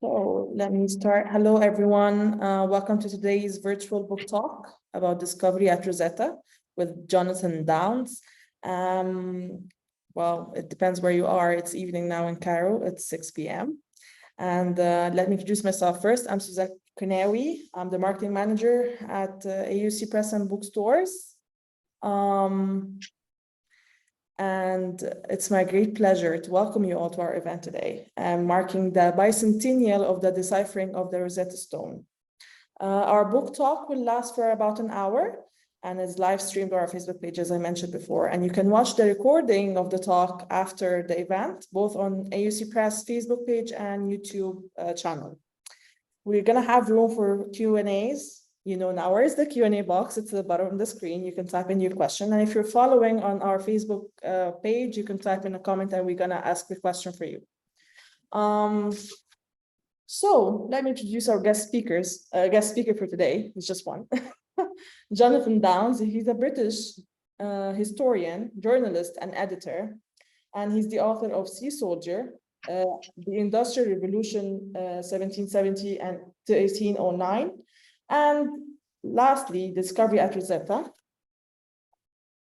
So let me start. Hello, everyone. Welcome to today's virtual book talk about Discovery at Rosetta with Jonathan Downes. Well, it depends where you are. It's evening now in Cairo. It's 6 p.m. And let me introduce myself first. I'm Suzanne Kunawi. I'm the marketing manager at AUC Press and Bookstores. And it's my great pleasure to welcome you all to our event today, marking the bicentennial of the deciphering of the Rosetta Stone. Our book talk will last for about an hour and is live streamed on our Facebook page, as I mentioned before. And you can watch the recording of the talk after the event, both on AUC Press Facebook page and YouTube channel. We're gonna have room for Q&As. You know now, where's the Q&A box? It's at the bottom of the screen. You can type in your question. And if you're following on our Facebook page, you can type in a comment and we're gonna ask the question for you. So let me introduce our guest speaker for today. It's just one. Jonathan Downes. He's a British historian, journalist, and editor. And he's the author of Sea Soldier, the Industrial Revolution, 1770 and to 1809. And lastly, Discovery at Rosetta.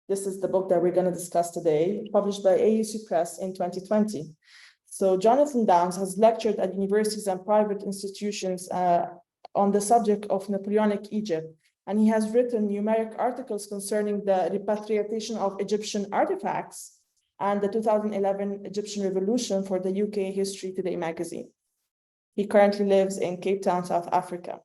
This is the book that we're going to discuss today, published by AUC Press in 2020. So Jonathan Downes has lectured at universities and private institutions on the subject of Napoleonic Egypt, and he has written numeric articles concerning the repatriation of Egyptian artifacts and the 2011 Egyptian Revolution for the UK History Today magazine. He currently lives in Cape Town, South Africa.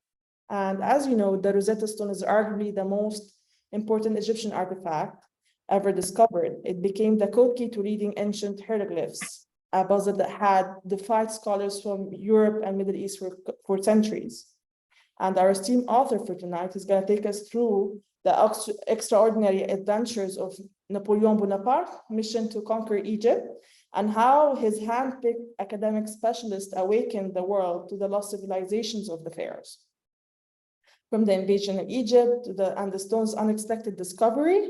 And as you know, the Rosetta Stone is arguably the most important Egyptian artifact ever discovered. It became the code key to reading ancient hieroglyphs, a puzzle that had defied scholars from Europe and Middle East for centuries. And our esteemed author for tonight is going to take us through the extraordinary adventures of Napoleon Bonaparte, mission to conquer Egypt, and how his hand-picked academic specialists awakened the world to the lost civilizations of the pharaohs. From the invasion of Egypt to the stone's unexpected discovery,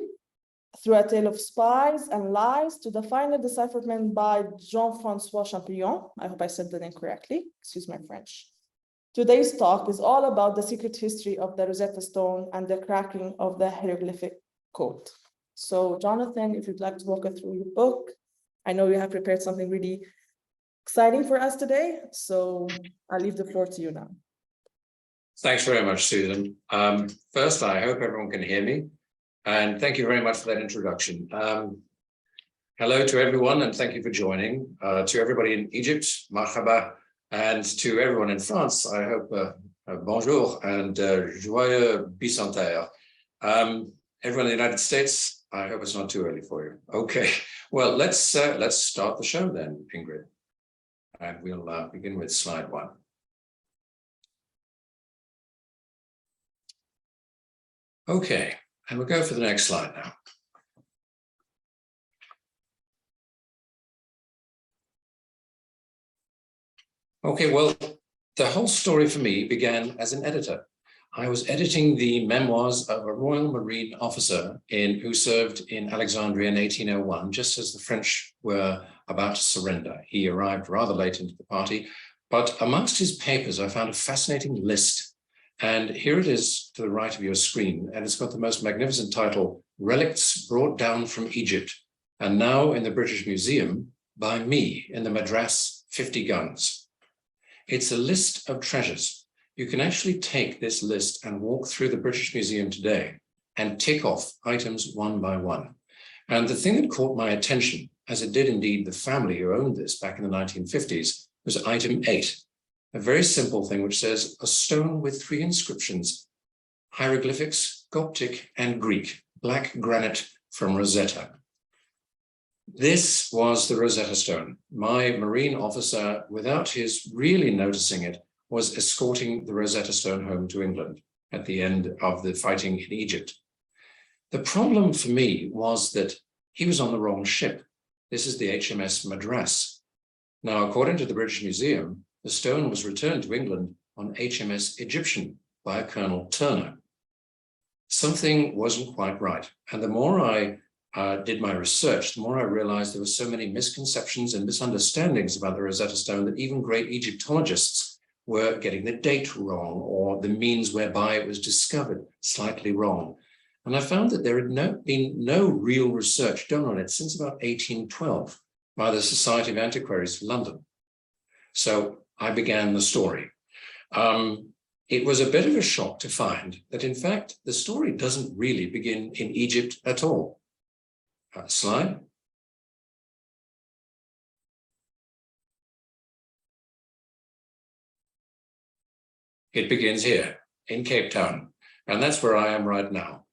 through a tale of spies and lies, to the final decipherment by Jean-François Champollion. I hope I said the name correctly, excuse my French. Today's talk is all about the secret history of the Rosetta Stone and the cracking of the hieroglyphic code. So Jonathan, if you'd like to walk us through your book, I know you have prepared something really exciting for us today, so I'll leave the floor to you now. Thanks very much, Susan. First, I hope everyone can hear me. And thank you very much for that introduction. Hello to everyone, and thank you for joining. To everybody in Egypt, marhaba, and to everyone in France, I hope bonjour and joyeux bicentenaire. Everyone in the United States, I hope it's not too early for you. Okay, well, let's start the show then, Ingrid. And we'll begin with slide 1. Okay, and we'll go for the next slide now. Okay, well, the whole story for me began as an editor. I was editing the memoirs of a Royal Marine officer who served in Alexandria in 1801, just as the French were about to surrender. He arrived rather late into the party, but amongst his papers, I found a fascinating list. And here it is to the right of your screen, and it's got the most magnificent title, Relics Brought Down from Egypt, and now in the British Museum by me in the Madras 50 Guns. It's a list of treasures. You can actually take this list and walk through the British Museum today and tick off items one by one. And the thing that caught my attention, as it did indeed the family who owned this back in the 1950s, was item 8. A very simple thing which says a stone with 3 inscriptions, hieroglyphics, Coptic and Greek, black granite from Rosetta. This was the Rosetta Stone. My Marine officer, without his really noticing it, was escorting the Rosetta Stone home to England at the end of the fighting in Egypt. The problem for me was that he was on the wrong ship. This is the HMS Madras. Now, according to the British Museum, the stone was returned to England on HMS Egyptian by a Colonel Turner. Something wasn't quite right. And the more I did my research, the more I realized there were so many misconceptions and misunderstandings about the Rosetta Stone that even great Egyptologists were getting the date wrong, or the means whereby it was discovered slightly wrong. And I found that there had been no real research done on it since about 1812 by the Society of Antiquaries of London. So I began the story. It was a bit of a shock to find that, in fact, the story doesn't really begin in Egypt at all. Slide. It begins here in Cape Town, and that's where I am right now.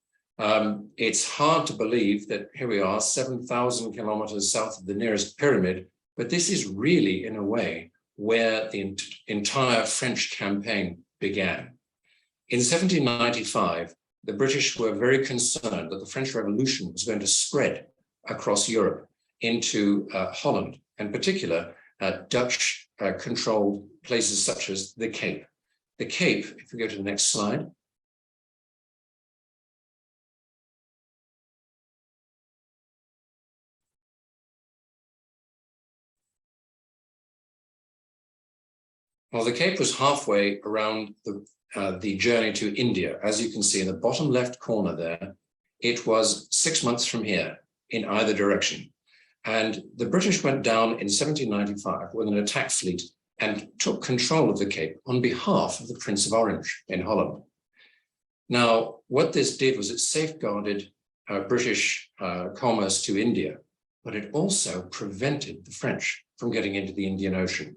It's hard to believe that here we are, 7,000 kilometers south of the nearest pyramid, but this is really, in a way, where the entire French campaign began. In 1795, the British were very concerned that the French Revolution was going to spread across Europe into Holland, in particular, Dutch-controlled places such as the Cape. The Cape, if we go to the next slide, well, the Cape was halfway around the journey to India. As you can see in the bottom left corner there, it was 6 months from here in either direction. And the British went down in 1795 with an attack fleet and took control of the Cape on behalf of the Prince of Orange in Holland. Now, what this did was it safeguarded British commerce to India, but it also prevented the French from getting into the Indian Ocean.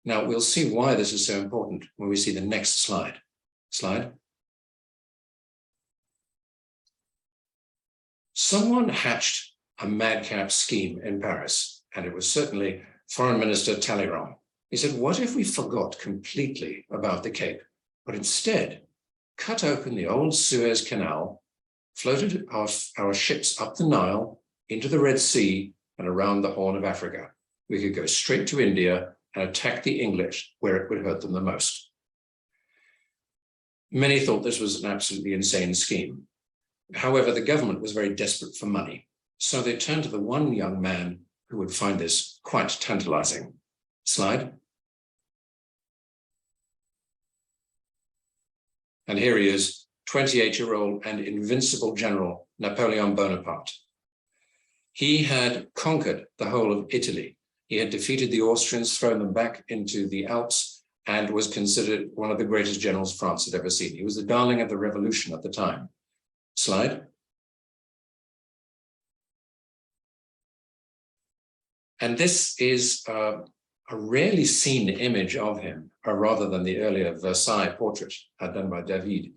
Now, we'll see why this is so important when we see the next slide. Someone hatched a madcap scheme in Paris, and it was certainly Foreign Minister Talleyrand. He said, what if we forgot completely about the Cape, but instead cut open the old Suez Canal, floated our ships up the Nile, into the Red Sea, and around the Horn of Africa? We could go straight to India and attack the English where it would hurt them the most. Many thought this was an absolutely insane scheme. However, the government was very desperate for money, so they turned to the one young man who would find this quite tantalizing. Slide. And here he is, 28-year-old and invincible general Napoleon Bonaparte. He had conquered the whole of Italy. He had defeated the Austrians, thrown them back into the Alps, and was considered one of the greatest generals France had ever seen. He was the darling of the revolution at the time. Slide. And this is a rarely seen image of him, rather than the earlier Versailles portrait done by David.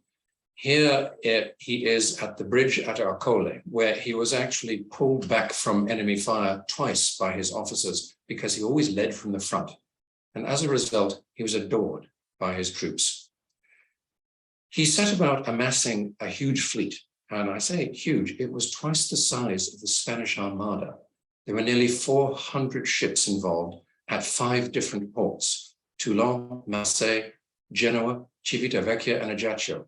Here he is at the bridge at Arcole, where he was actually pulled back from enemy fire twice by his officers because he always led from the front. And as a result, he was adored by his troops. He set about amassing a huge fleet. And I say huge, it was twice the size of the Spanish Armada. There were nearly 400 ships involved at 5 different ports: Toulon, Marseille, Genoa, Civitavecchia, and Ajaccio.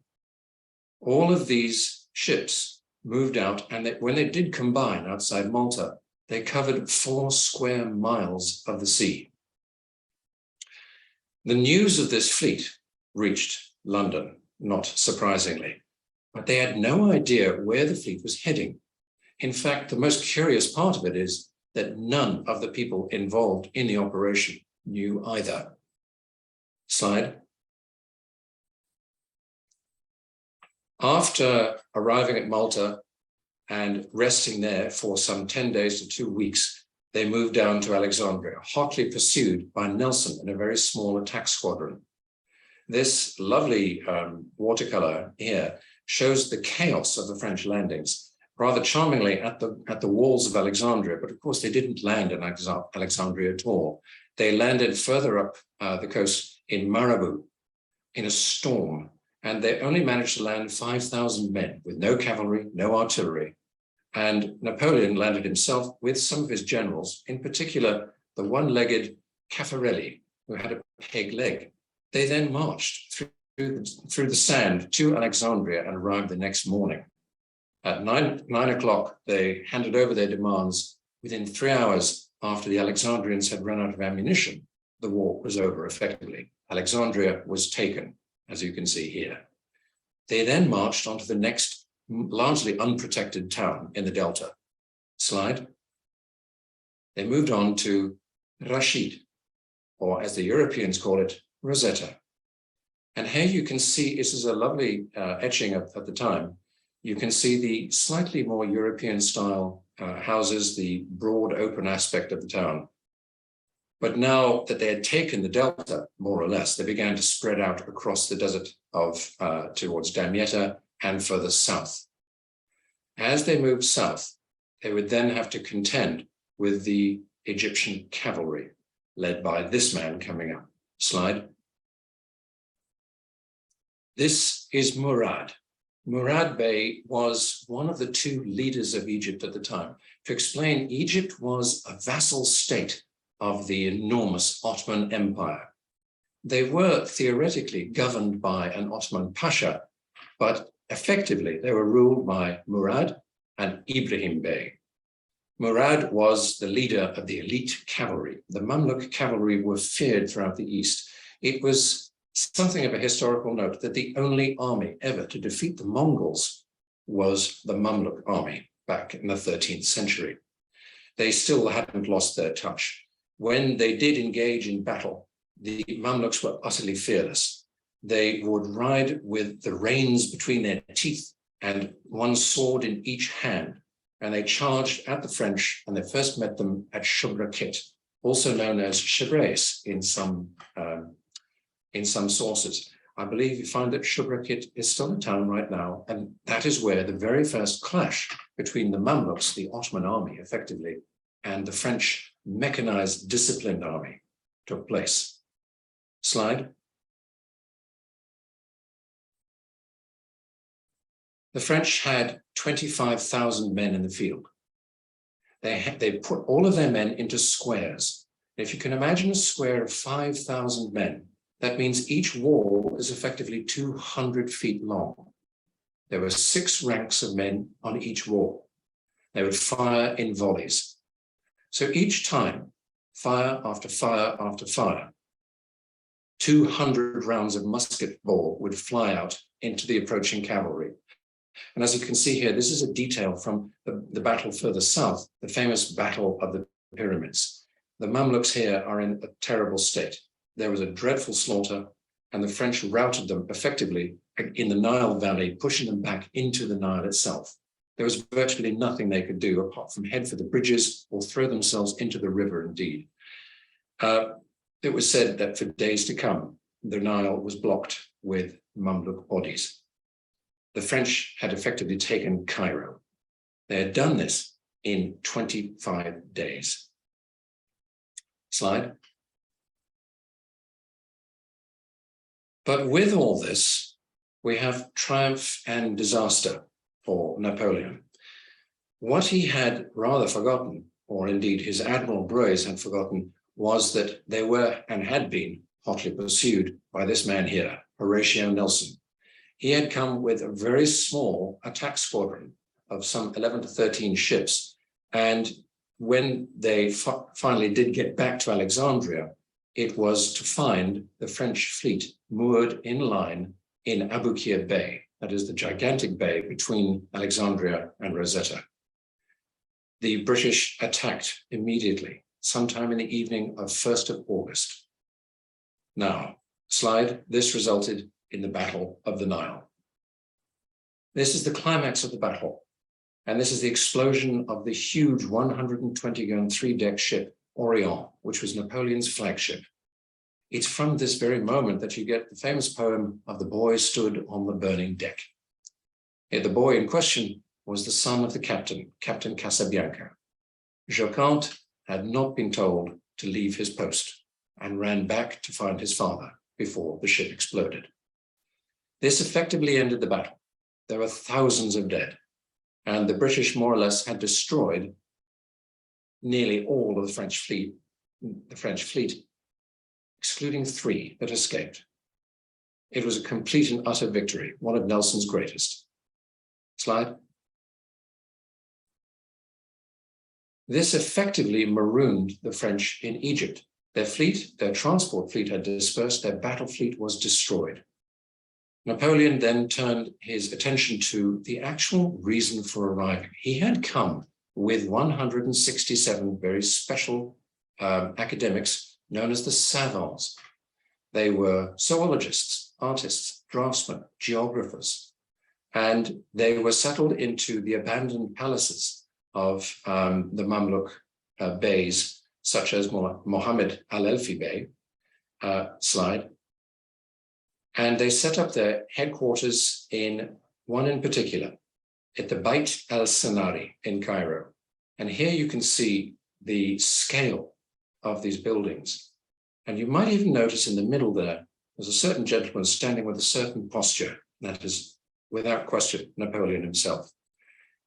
All of these ships moved out, and when they did combine outside Malta, they covered 4 square miles of the sea. The news of this fleet reached London, not surprisingly, but they had no idea where the fleet was heading. In fact, the most curious part of it is that none of the people involved in the operation knew either. Slide. After arriving at Malta and resting there for some 10 days to 2 weeks, they moved down to Alexandria, hotly pursued by Nelson in a very small attack squadron. This lovely watercolor here shows the chaos of the French landings, rather charmingly at the walls of Alexandria, but of course they didn't land in Alexandria at all. They landed further up the coast in Marabou in a storm, and they only managed to land 5,000 men with no cavalry, no artillery. And Napoleon landed himself with some of his generals, in particular the one-legged Cavalry, who had a peg leg. They then marched through the sand to Alexandria and arrived the next morning. At 9 o'clock, they handed over their demands. Within 3 hours after the Alexandrians had run out of ammunition, the war was over effectively. Alexandria was taken, as you can see here. They then marched onto the next largely unprotected town in the Delta. Slide. They moved on to Rashid, or as the Europeans call it, Rosetta. And here you can see, this is a lovely etching at the time. You can see the slightly more European style houses, the broad open aspect of the town. But now that they had taken the Delta, more or less, they began to spread out across the desert of towards Damietta and further south. As they moved south, they would then have to contend with the Egyptian cavalry, led by this man coming up. Slide. This is Murad. Murad Bey was one of the two leaders of Egypt at the time. To explain, Egypt was a vassal state of the enormous Ottoman Empire. They were theoretically governed by an Ottoman Pasha, but effectively they were ruled by Murad and Ibrahim Bey. Murad was the leader of the elite cavalry. The Mamluk cavalry were feared throughout the East. It was something of a historical note that the only army ever to defeat the Mongols was the Mamluk army back in the 13th century. They still hadn't lost their touch. When they did engage in battle, the Mamluks were utterly fearless. They would ride with the reins between their teeth and one sword in each hand, and they charged at the French, and they first met them at Shubrakit, also known as Chevreys in some sources. I believe you find that Shubrakit is still a town right now, and that is where the very first clash between the Mamluks, the Ottoman army effectively, and the French mechanized disciplined army took place. Slide. The French had 25,000 men in the field. They put all of their men into squares. If you can imagine a square of 5,000 men, that means each wall is effectively 200 feet long. There were 6 ranks of men on each wall. They would fire in volleys. So each time, fire after fire after fire, 200 rounds of musket ball would fly out into the approaching cavalry. And as you can see here, this is a detail from the battle further south, the famous Battle of the Pyramids. The Mamluks here are in a terrible state. There was a dreadful slaughter, and the French routed them effectively in the Nile Valley, pushing them back into the Nile itself. There was virtually nothing they could do apart from head for the bridges or throw themselves into the river indeed. It was said that for days to come, the Nile was blocked with Mamluk bodies. The French had effectively taken Cairo. They had done this in 25 days. Slide. But with all this, we have triumph and disaster for Napoleon. What he had rather forgotten, or indeed his Admiral Brueys had forgotten, was that they were and had been hotly pursued by this man here, Horatio Nelson. He had come with a very small attack squadron of some 11 to 13 ships. And when they finally did get back to Alexandria, it was to find the French fleet moored in line in Aboukir Bay, that is the gigantic bay between Alexandria and Rosetta. The British attacked immediately, sometime in the evening of 1st of August. Now, slide, this resulted in the Battle of the Nile. This is the climax of the battle, and this is the explosion of the huge 120-gun 3-deck ship Orient, which was Napoleon's flagship. It's from this very moment that you get the famous poem of the boy stood on the burning deck. The boy in question was the son of the captain, Captain Casabianca. Joconte had not been told to leave his post and ran back to find his father before the ship exploded. This effectively ended the battle. There were thousands of dead, and the British more or less had destroyed nearly all of the French fleet, excluding 3 that escaped. It was a complete and utter victory, one of Nelson's greatest. Slide. This effectively marooned the French in Egypt. Their transport fleet had dispersed, their battle fleet was destroyed. Napoleon then turned his attention to the actual reason for arriving. He had come with 167 very special academics known as the savants. They were zoologists, artists, draftsmen, geographers, and they were settled into the abandoned palaces of the Mamluk beys, such as Mohammed Al-Elfi Bey, slide. And they set up their headquarters in one in particular, at the Beit al-Sanari in Cairo. And here you can see the scale of these buildings. And you might even notice in the middle there's a certain gentleman standing with a certain posture. That is, without question, Napoleon himself.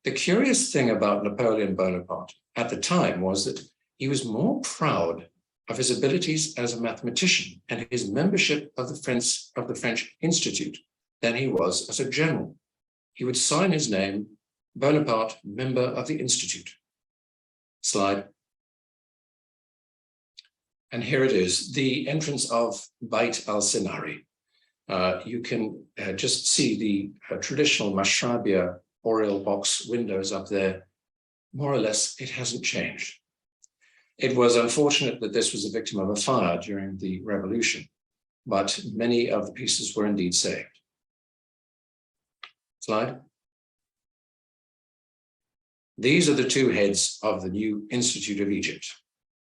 The curious thing about Napoleon Bonaparte at the time was that he was more proud of his abilities as a mathematician and his membership of the French Institute than he was as a general. He would sign his name, Bonaparte, member of the Institute. Slide. And here it is, the entrance of Beit al-Sanari. You can just see the traditional mashrabia oriel box windows up there. More or less, it hasn't changed. It was unfortunate that this was a victim of a fire during the revolution, but many of the pieces were indeed saved. Slide. These are the two heads of the new Institute of Egypt.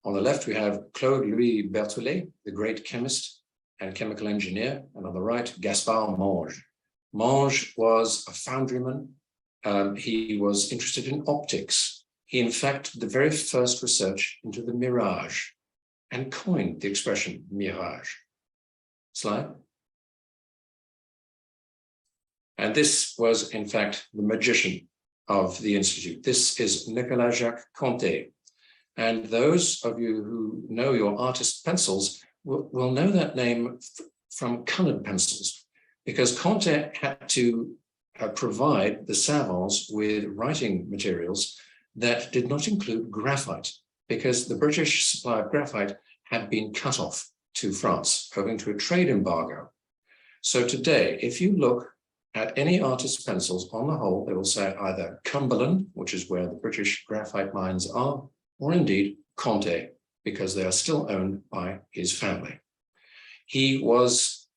On the left, we have Claude Louis Berthollet, the great chemist and chemical engineer, and on the right, Gaspard Monge. Monge was a foundryman. He was interested in optics. He, in fact, did the very first research into the mirage and coined the expression mirage. Slide. And this was, in fact, the magician of the Institute. This is Nicolas Jacques Conté. And those of you who know your artist pencils will know that name from colored pencils, because Conté had to provide the savants with writing materials that did not include graphite, because the British supply of graphite had been cut off to France, owing to a trade embargo. So today, if you look at any artist's pencils, on the whole, they will say either Cumberland, which is where the British graphite mines are, or indeed Conté, because they are still owned by his family. He was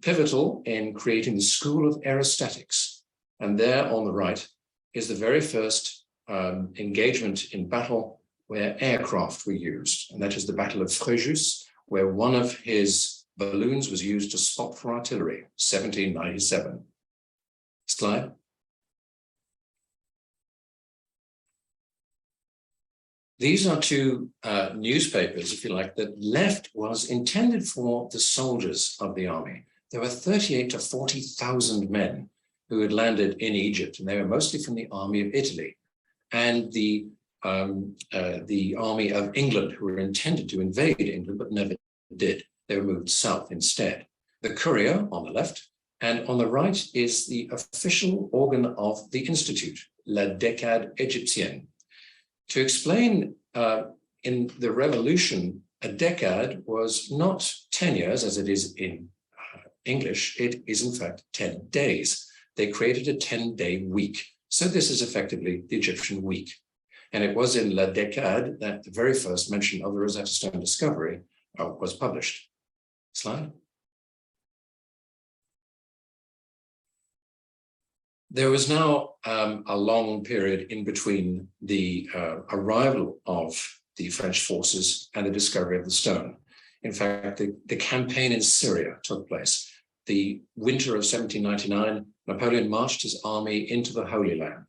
pivotal in creating the School of Aerostatics. And there on the right is the very first engagement in battle where aircraft were used. And that is the Battle of Fréjus, where one of his balloons was used to spot for artillery, 1797. Slide. These are two newspapers, if you like, that left was intended for the soldiers of the army. There were 38 to 40,000 men who had landed in Egypt, and they were mostly from the army of Italy and the army of England, who were intended to invade England, but never did. They were moved south instead. The Courier on the left, and on the right is the official organ of the Institute, La Décade Égyptienne. To explain, in the revolution, a decade was not 10 years as it is in English. It is in fact 10 days. They created a 10-day week. So this is effectively the Egyptian week. And it was in La Décade that the very first mention of the Rosetta Stone discovery was published. Slide. There was now a long period in between the arrival of the French forces and the discovery of the stone. In fact, the campaign in Syria took place. The winter of 1799, Napoleon marched his army into the Holy Land.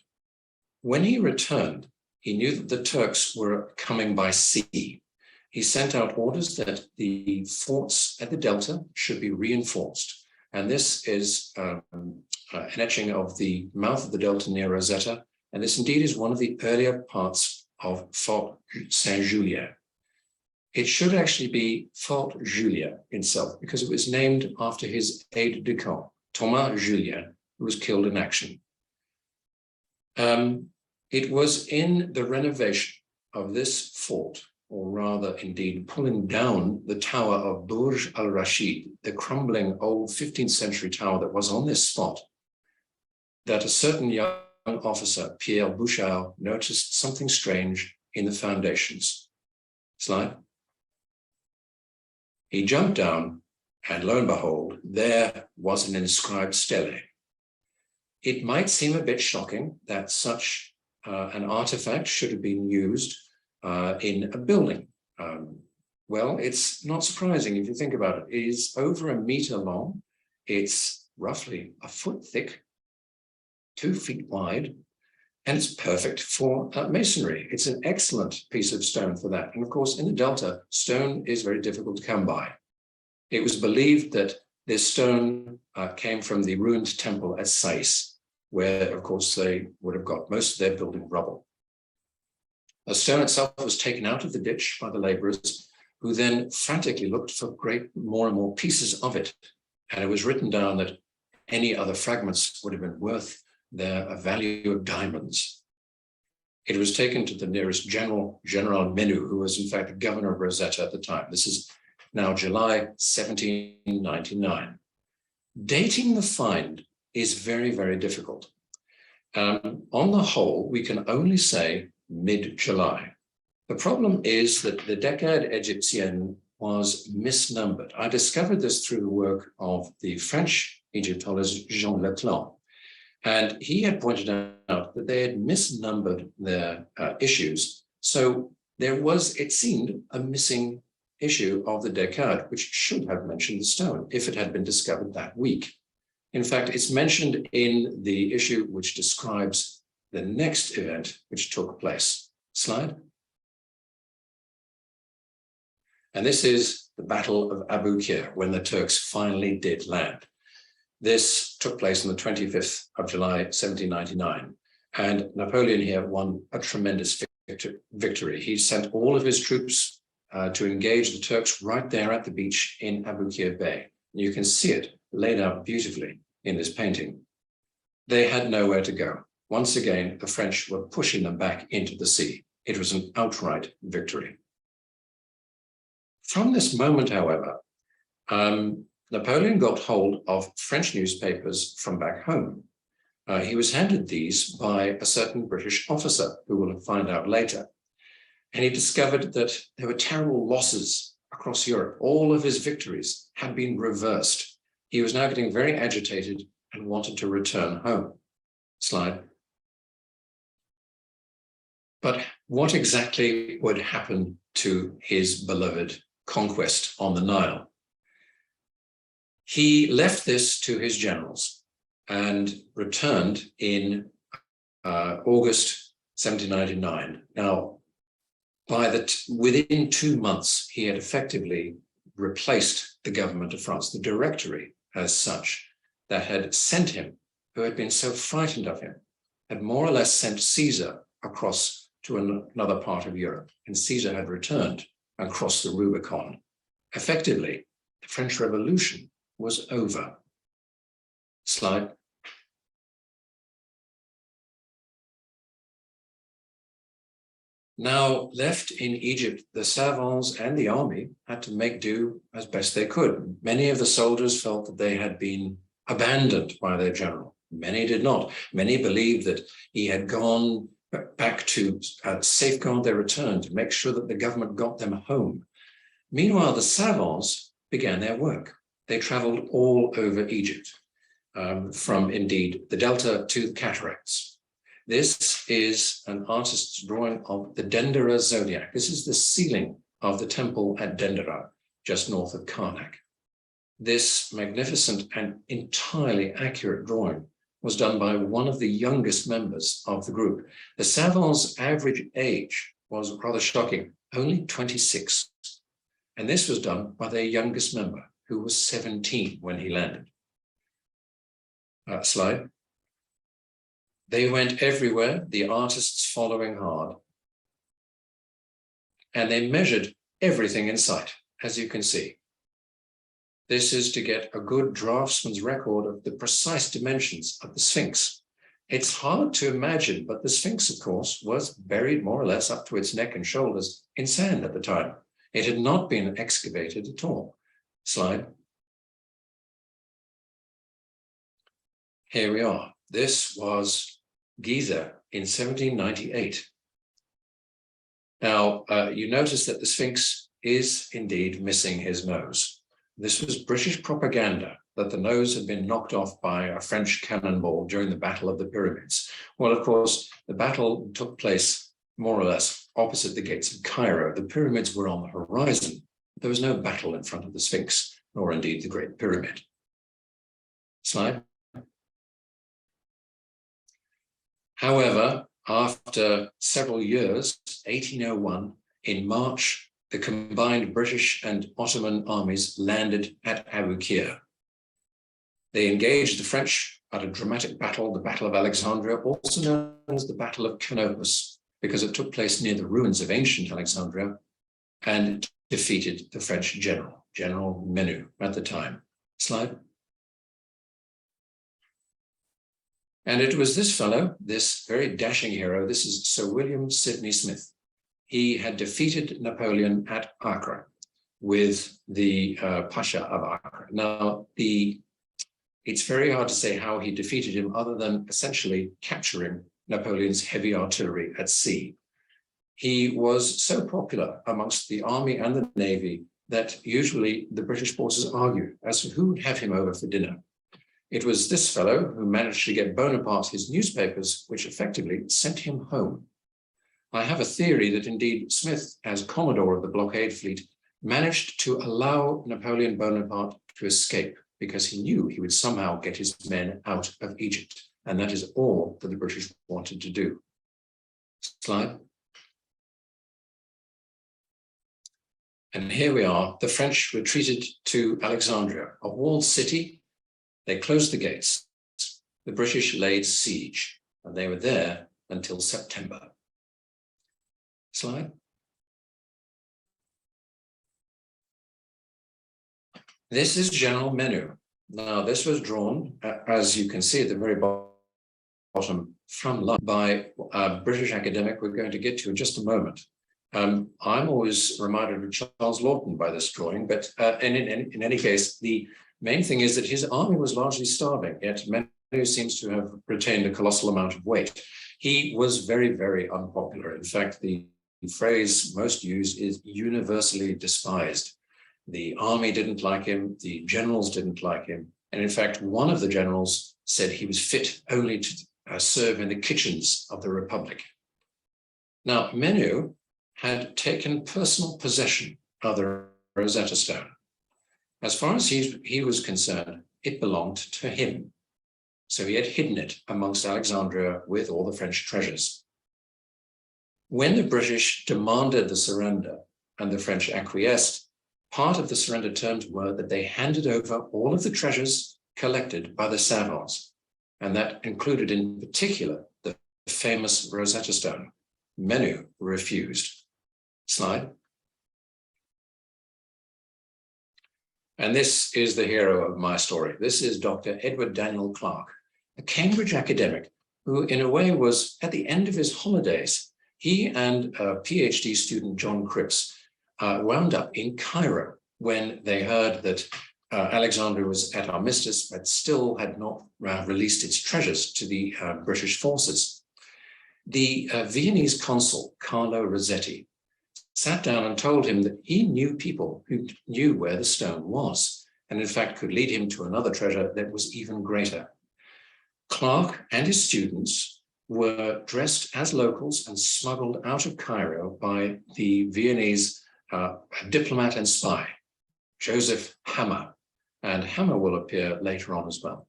When he returned, he knew that the Turks were coming by sea. He sent out orders that the forts at the Delta should be reinforced. And this is an etching of the mouth of the Delta near Rosetta. And this indeed is one of the earlier parts of Fort Saint-Julien. It should actually be Fort Julien itself, because it was named after his aide-de-camp, Thomas Julien, who was killed in action. It was in the renovation of this fort or rather indeed pulling down the tower of Burj al-Rashid, the crumbling old 15th century tower that was on this spot, that a certain young officer, Pierre Bouchard, noticed something strange in the foundations. Slide. He jumped down, and lo and behold, there was an inscribed stele. It might seem a bit shocking that such an artifact should have been used in a building. Well, it's not surprising if you think about it. It is over 1 meter long. It's roughly a foot thick, 2 feet wide, and it's perfect for masonry. It's an excellent piece of stone for that. And of course, in the Delta, stone is very difficult to come by. It was believed that this stone came from the ruined temple at Sais, where, of course, they would have got most of their building rubble. The stone itself was taken out of the ditch by the laborers, who then frantically looked for more and more pieces of it. And it was written down that any other fragments would have been worth their value of diamonds. It was taken to the nearest General Menu, who was in fact the governor of Rosetta at the time. This is now July 1799. Dating the find is very, very difficult. On the whole, we can only say mid-July. The problem is that the Decade Egyptienne was misnumbered. I discovered this through the work of the French Egyptologist Jean Leclanc. And he had pointed out that they had misnumbered their issues. So there was, it seemed, a missing issue of the Decade, which should have mentioned the stone if it had been discovered that week. In fact, it's mentioned in the issue which describes the next event which took place. Slide. And this is the Battle of Abu Qir, when the Turks finally did land. This took place on the 25th of July, 1799. And Napoleon here won a tremendous victory. He sent all of his troops to engage the Turks right there at the beach in Abu Qir Bay. And you can see it laid out beautifully in this painting. They had nowhere to go. Once again, the French were pushing them back into the sea. It was an outright victory. From this moment, however, Napoleon got hold of French newspapers from back home. He was handed these by a certain British officer, who we'll find out later. And he discovered that there were terrible losses across Europe. All of his victories had been reversed. He was now getting very agitated and wanted to return home. Slide. But what exactly would happen to his beloved conquest on the Nile? He left this to his generals and returned in August 1799. Now, within 2 months, he had effectively replaced the government of France, the Directory as such, that had sent him, who had been so frightened of him, had more or less sent Caesar across to another part of Europe. And Caesar had returned and crossed the Rubicon. Effectively, the French Revolution was over. Slide. Now, left in Egypt, the savants and the army had to make do as best they could. Many of the soldiers felt that they had been abandoned by their general. Many did not. Many believed that he had gone back to safeguard their return, to make sure that the government got them home. Meanwhile, the savants began their work. They traveled all over Egypt, from indeed the Delta to the cataracts. This is an artist's drawing of the Denver Zodiac. This is the ceiling of the temple at Denver, just north of Karnak. This magnificent and entirely accurate drawing was done by one of the youngest members of the group. The savants' average age was rather shocking, only 26. And this was done by their youngest member, who was 17 when he landed. Slide. They went everywhere, the artists following hard. And they measured everything in sight, as you can see. This is to get a good draftsman's record of the precise dimensions of the Sphinx. It's hard to imagine, but the Sphinx, of course, was buried more or less up to its neck and shoulders in sand at the time. It had not been excavated at all. Slide. Here we are. This was Giza in 1798. Now, you notice that the Sphinx is indeed missing his nose. This was British propaganda that the nose had been knocked off by a French cannonball during the Battle of the Pyramids. Well, of course, the battle took place more or less opposite the gates of Cairo. The pyramids were on the horizon. There was no battle in front of the Sphinx, nor indeed the Great Pyramid. Slide. However, after several years, 1801, in March, the combined British and Ottoman armies landed at Abu Qir. They engaged the French at a dramatic battle, the Battle of Alexandria, also known as the Battle of Canopus, because it took place near the ruins of ancient Alexandria, and defeated the French general, General Menou at the time. Slide. And it was this fellow, this very dashing hero, this is Sir William Sidney Smith. He had defeated Napoleon at Acre with the Pasha of Acre. Now, it's very hard to say how he defeated him other than essentially capturing Napoleon's heavy artillery at sea. He was so popular amongst the army and the navy that usually the British forces argue as to who would have him over for dinner. It was this fellow who managed to get Bonaparte his newspapers, which effectively sent him home. I have a theory that indeed Smith, as Commodore of the blockade fleet, managed to allow Napoleon Bonaparte to escape because he knew he would somehow get his men out of Egypt. And that is all that the British wanted to do. Slide. And here we are. The French retreated to Alexandria, a walled city. They closed the gates. The British laid siege, and they were there until September. Slide. This is General Menou. Now, this was drawn, as you can see at the very bottom, from London by a British academic we're going to get to in just a moment. I'm always reminded of Charles Lawton by this drawing, but in any case, the main thing is that his army was largely starving, yet Menou seems to have retained a colossal amount of weight. He was very, very unpopular. In fact, the phrase most used is universally despised. The army didn't like him, the generals didn't like him, and in fact, one of the generals said he was fit only to serve in the kitchens of the Republic. Now, Menou had taken personal possession of the Rosetta Stone. As far as he was concerned, it belonged to him. So he had hidden it amongst Alexandria with all the French treasures. When the British demanded the surrender and the French acquiesced, part of the surrender terms were that they handed over all of the treasures collected by the savants, and that included in particular the famous Rosetta Stone. Menou refused. Slide. And this is the hero of my story. This is Dr. Edward Daniel Clarke, a Cambridge academic who in a way was at the end of his holidays. He and a PhD student, John Cripps, wound up in Cairo when they heard that Alexandria was at armistice, but still had not released its treasures to the British forces. The Viennese consul, Carlo Rossetti, sat down and told him that he knew people who knew where the stone was, and in fact could lead him to another treasure that was even greater. Clarke and his students were dressed as locals and smuggled out of Cairo by the Viennese diplomat and spy, Joseph Hammer, and Hammer will appear later on as well.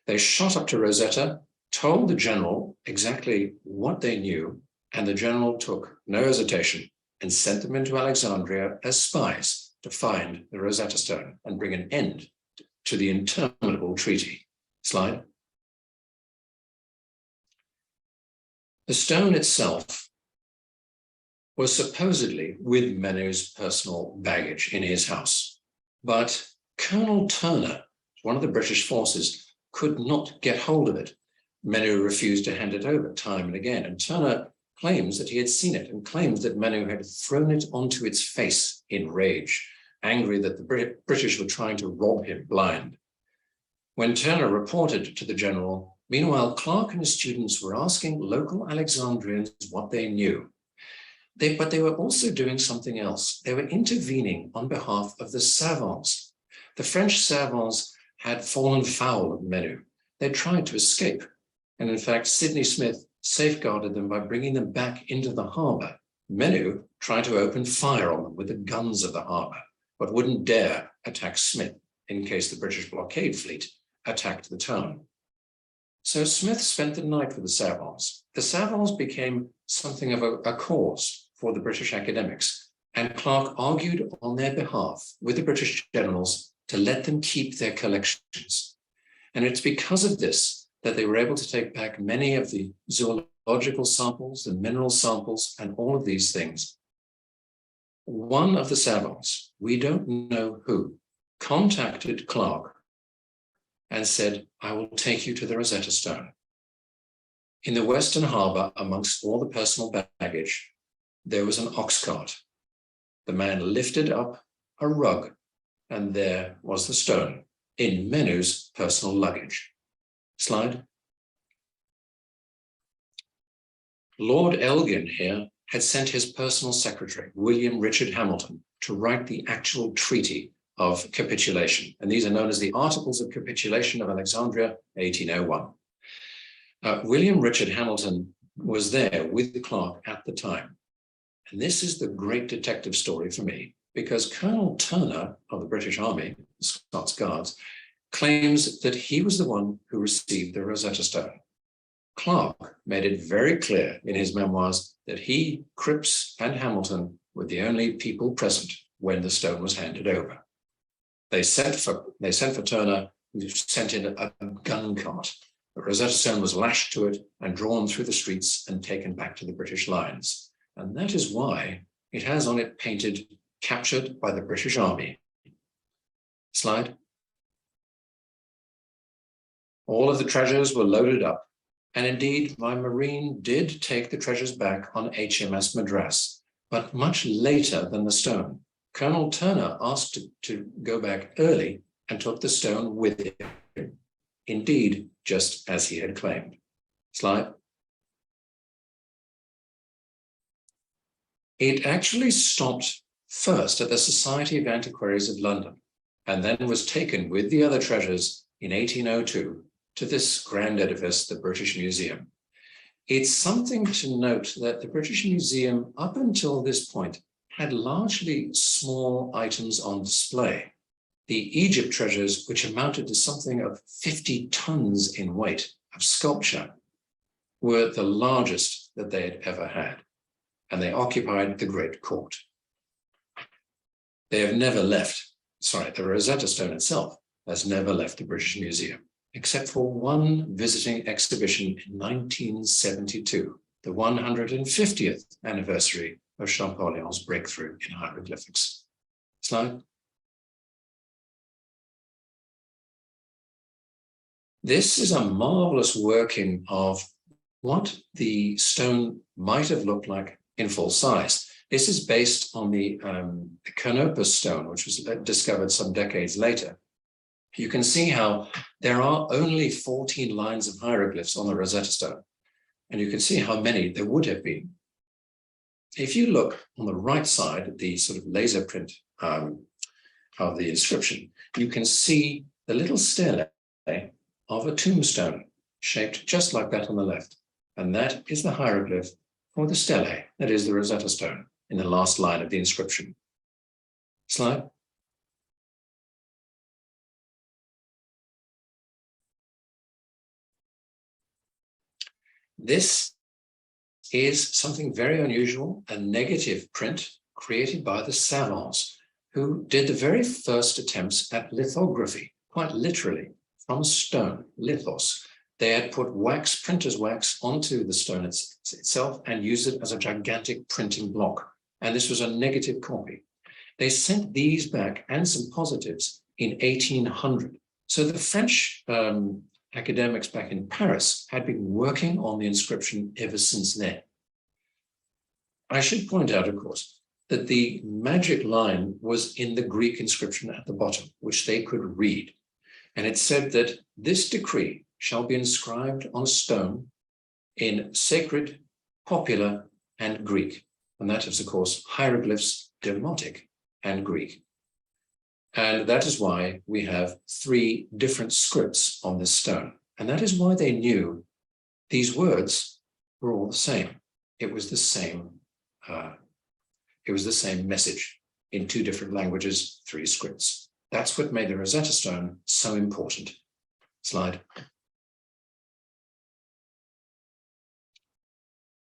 They shot up to Rosetta, told the general exactly what they knew, and the general took no hesitation and sent them into Alexandria as spies to find the Rosetta Stone and bring an end to the interminable treaty. Slide. The stone itself was supposedly with Menou's personal baggage in his house, but Colonel Turner, one of the British forces, could not get hold of it. Menu refused to hand it over time and again, and Turner claims that he had seen it and claims that Menu had thrown it onto its face in rage, angry that the British were trying to rob him blind. When Turner reported to the general, meanwhile, Clark and his students were asking local Alexandrians what they knew. But they were also doing something else. They were intervening on behalf of the savants. The French savants had fallen foul of Menu. They tried to escape. And in fact, Sidney Smith safeguarded them by bringing them back into the harbor. Menu tried to open fire on them with the guns of the harbor, but wouldn't dare attack Smith in case the British blockade fleet attacked the town. So Smith spent the night with the savants. The savants became something of a cause for the British academics, and Clark argued on their behalf with the British generals to let them keep their collections. And it's because of this that they were able to take back many of the zoological samples, the mineral samples, and all of these things. One of the savants, we don't know who, contacted Clark and said, I will take you to the Rosetta Stone. In the Western Harbor, amongst all the personal baggage, there was an ox cart. The man lifted up a rug, and there was the stone in Menu's personal luggage. Slide. Lord Elgin here had sent his personal secretary, William Richard Hamilton, to write the actual treaty of capitulation. And these are known as the Articles of Capitulation of Alexandria, 1801. William Richard Hamilton was there with Clark at the time. And this is the great detective story for me, because Colonel Turner of the British Army, the Scots Guards, claims that he was the one who received the Rosetta Stone. Clark made it very clear in his memoirs that he, Cripps, and Hamilton were the only people present when the stone was handed over. They sent for Turner, who sent in a gun cart. The Rosetta Stone was lashed to it and drawn through the streets and taken back to the British lines. And that is why it has on it painted, captured by the British Army. Slide. All of the treasures were loaded up. And indeed, my Marine did take the treasures back on HMS Madras, but much later than the stone. Colonel Turner asked to go back early and took the stone with him. Indeed, just as he had claimed. Slide. It actually stopped first at the Society of Antiquaries of London, and then was taken with the other treasures in 1802 to this grand edifice, the British Museum. It's something to note that the British Museum, up until this point, had largely small items on display. The Egypt treasures, which amounted to something of 50 tons in weight of sculpture, were the largest that they had ever had, and they occupied the Great Court. They have never left, the Rosetta Stone itself has never left the British Museum, except for one visiting exhibition in 1972, the 150th anniversary of Champollion's breakthrough in hieroglyphics. Slide. This is a marvelous working of what the stone might have looked like in full size. This is based on the Canopus stone, which was discovered some decades later. You can see how there are only 14 lines of hieroglyphs on the Rosetta Stone, and you can see how many there would have been. If you look on the right side at the sort of laser print of the inscription, you can see the little stele of a tombstone shaped just like that on the left. And that is the hieroglyph for the stele, that is the Rosetta Stone, in the last line of the inscription. Slide. This is something very unusual, a negative print created by the savants, who did the very first attempts at lithography, quite literally, from stone, lithos. They had put wax, printer's wax, onto the stone itself and used it as a gigantic printing block. And this was a negative copy. They sent these back and some positives in 1800. So the French academics back in Paris had been working on the inscription ever since then. I should point out, of course, that the magic line was in the Greek inscription at the bottom, which they could read. And it said that this decree shall be inscribed on a stone in sacred, popular, and Greek. And that is, of course, hieroglyphs, demotic, and Greek. And that is why we have 3 different scripts on this stone. And that is why they knew these words were all the same. It was the same message in 2 different languages, 3 scripts. That's what made the Rosetta Stone so important. Slide.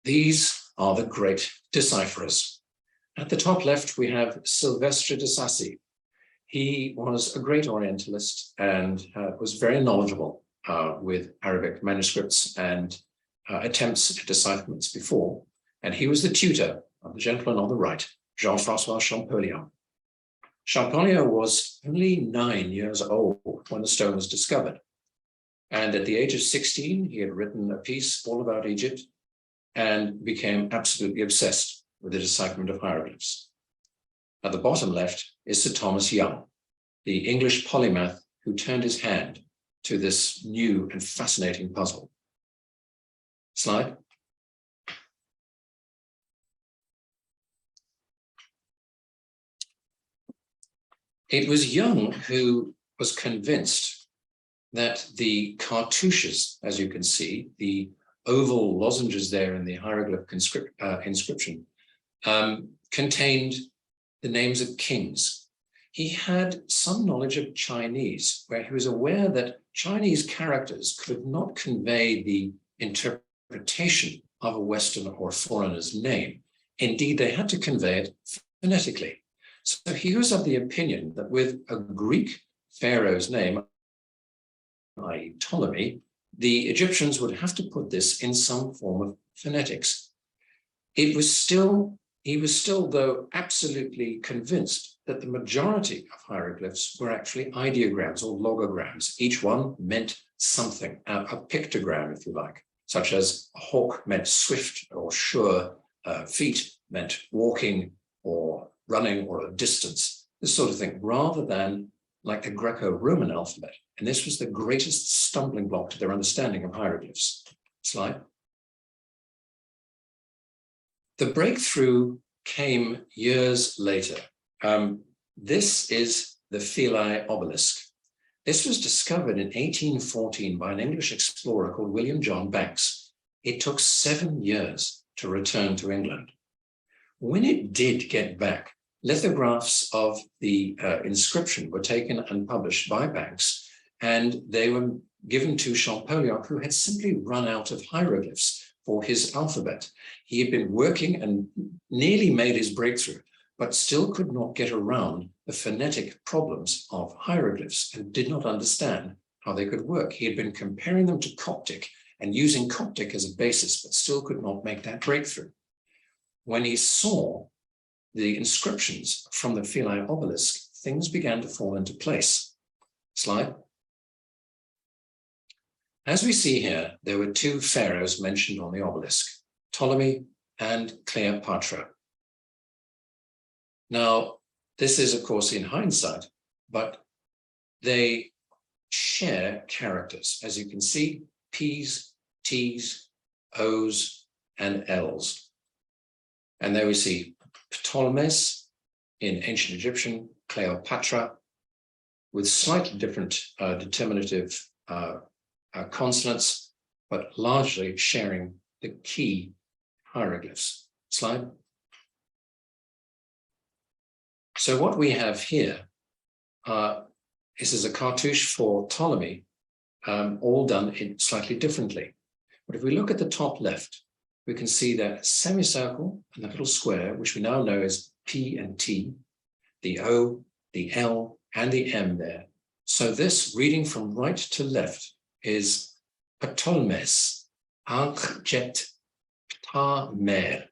These are the great decipherers. At the top left, we have Silvestre de Sacy. He was a great Orientalist and was very knowledgeable with Arabic manuscripts and attempts at decipherments before. And he was the tutor of the gentleman on the right, Jean-François Champollion. Champollion was only 9 years old when the stone was discovered. And at the age of 16, he had written a piece all about Egypt and became absolutely obsessed with the decipherment of hieroglyphs. At the bottom left is Sir Thomas Young, the English polymath who turned his hand to this new and fascinating puzzle. Slide. It was Young who was convinced that the cartouches, as you can see, the oval lozenges there in the hieroglyph inscription, contained the names of kings. He had some knowledge of Chinese, where he was aware that Chinese characters could not convey the interpretation of a Western or foreigner's name. Indeed, they had to convey it phonetically. So he was of the opinion that with a Greek pharaoh's name, i.e. Ptolemy, the Egyptians would have to put this in some form of phonetics. He was still, though, absolutely convinced that the majority of hieroglyphs were actually ideograms or logograms. Each one meant something, a pictogram, if you like, such as a hawk meant swift or sure, feet meant walking or running or a distance, this sort of thing, rather than like the Greco-Roman alphabet. And this was the greatest stumbling block to their understanding of hieroglyphs. Slide. The breakthrough came years later. This is the Philae obelisk. This was discovered in 1814 by an English explorer called William John Banks. It took 7 years to return to England. When it did get back, lithographs of the inscription were taken and published by Banks, and they were given to Champollion, who had simply run out of hieroglyphs for his alphabet. He had been working and nearly made his breakthrough, but still could not get around the phonetic problems of hieroglyphs and did not understand how they could work. He had been comparing them to Coptic and using Coptic as a basis, but still could not make that breakthrough. When he saw the inscriptions from the Philae obelisk, things began to fall into place. Slide. As we see here, there were 2 pharaohs mentioned on the obelisk, Ptolemy and Cleopatra. Now, this is, of course, in hindsight, but they share characters. As you can see, P's, T's, O's, and L's. And there we see Ptolemies in ancient Egyptian, Cleopatra, with slightly different determinative consonants, but largely sharing the key hieroglyphs. Slide. So what we have here is a cartouche for Ptolemy, all done slightly differently. But if we look at the top left, we can see that semicircle and the little square, which we now know as P and T, the O, the L, and the M there. So this, reading from right to left, is Ptolemes, Ankh Jet Ptah Mer.